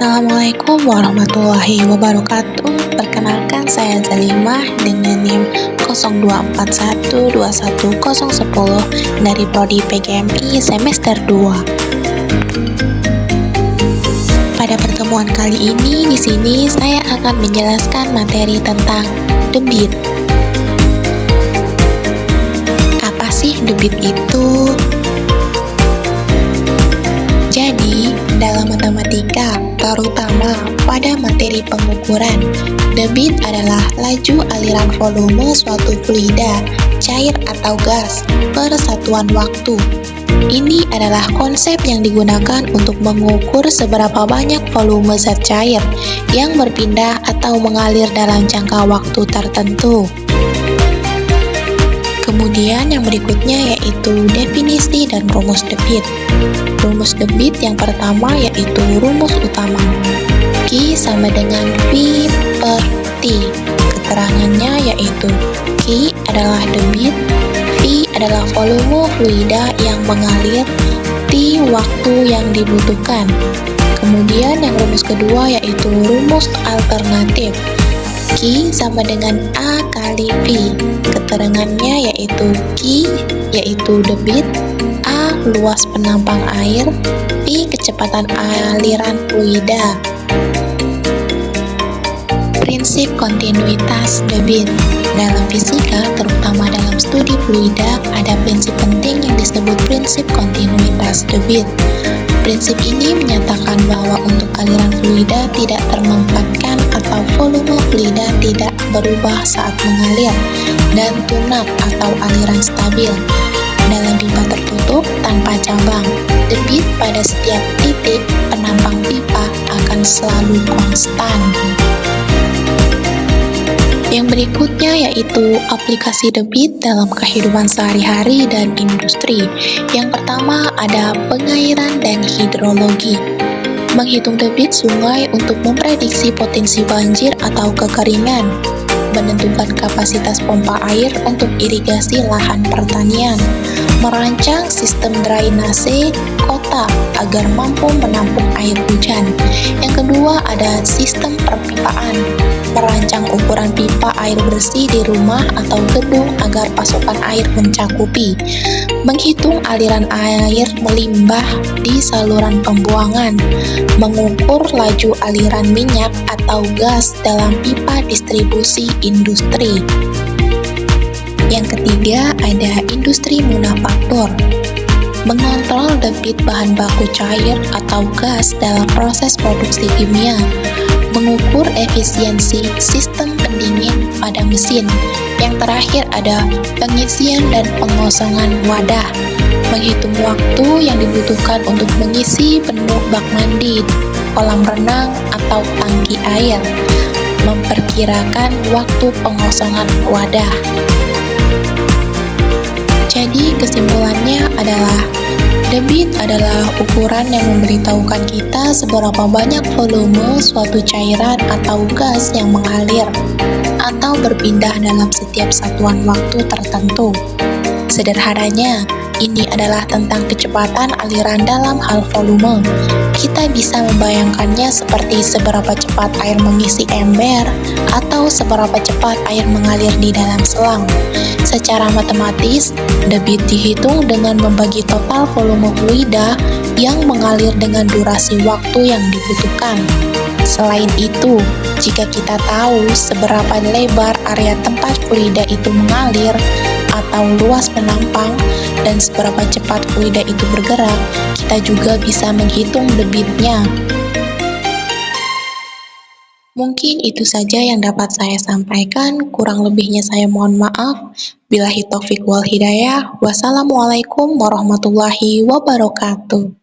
Assalamualaikum warahmatullahi wabarakatuh. Perkenalkan, saya Zalimah dengan NIM 024121010 dari Prodi PGMI semester 2. Pada pertemuan kali ini, di sini saya akan menjelaskan materi tentang debit. Apa sih debit itu? Jadi, dalam matematika, terutama pada materi pengukuran, debit adalah laju aliran volume suatu fluida, cair atau gas, per satuan waktu. Ini adalah konsep yang digunakan untuk mengukur seberapa banyak volume zat cair yang berpindah atau mengalir dalam jangka waktu tertentu. Kemudian yang berikutnya yaitu definisi dan rumus debit. Rumus debit yang pertama yaitu rumus utama. Q sama dengan V per T. Keterangannya yaitu Q adalah debit, V adalah volume fluida yang mengalir, T waktu yang dibutuhkan. Kemudian yang rumus kedua yaitu rumus alternatif. Q sama dengan A kali V. Keterangannya yaitu Q yaitu debit, A luas penampang air, V kecepatan aliran fluida. Prinsip kontinuitas debit. Dalam fisika, terutama dalam studi fluida, ada prinsip penting yang disebut prinsip kontinuitas debit. Prinsip ini menyatakan bahwa untuk aliran fluida tidak termampatkan atau volume fluida tidak berubah saat mengalir, dan tunap atau aliran stabil. Dalam pipa tertutup tanpa cabang, debit pada setiap titik penampang pipa akan selalu konstan. Yang berikutnya yaitu aplikasi debit dalam kehidupan sehari-hari dan industri. Yang pertama ada pengairan dan hidrologi. Menghitung debit sungai untuk memprediksi potensi banjir atau kekeringan. Menentukan kapasitas pompa air untuk irigasi lahan pertanian. Merancang sistem drainase kota agar mampu menampung air hujan. Yang kedua ada sistem perpipaan. Merancang ukuran pipa air bersih di rumah atau gedung agar pasokan air mencakupi. Menghitung aliran air melimpah di saluran pembuangan. Mengukur laju aliran minyak atau gas dalam pipa distribusi industri. Yang ketiga ada industri manufaktur. Mengontrol debit bahan baku cair atau gas dalam proses produksi kimia. Mengukur efisiensi sistem pendingin pada mesin. Yang terakhir ada pengisian dan pengosongan wadah. Menghitung waktu yang dibutuhkan untuk mengisi penuh bak mandi, kolam renang, atau tangki air. Memperkirakan waktu pengosongan wadah. Jadi kesimpulannya adalah debit adalah ukuran yang memberitahukan kita seberapa banyak volume suatu cairan atau gas yang mengalir atau berpindah dalam setiap satuan waktu tertentu. Sederhananya, ini adalah tentang kecepatan aliran dalam hal volume. Kita bisa membayangkannya seperti seberapa cepat air mengisi ember atau seberapa cepat air mengalir di dalam selang. Secara matematis, debit dihitung dengan membagi total volume fluida yang mengalir dengan durasi waktu yang dibutuhkan. Selain itu, jika kita tahu seberapa lebar area tempat fluida itu mengalir atau luas penampang dan seberapa cepat fluida itu bergerak, kita juga bisa menghitung debitnya. Mungkin itu saja yang dapat saya sampaikan, kurang lebihnya saya mohon maaf. Billahi taufik wal hidayah. Wassalamualaikum warahmatullahi wabarakatuh.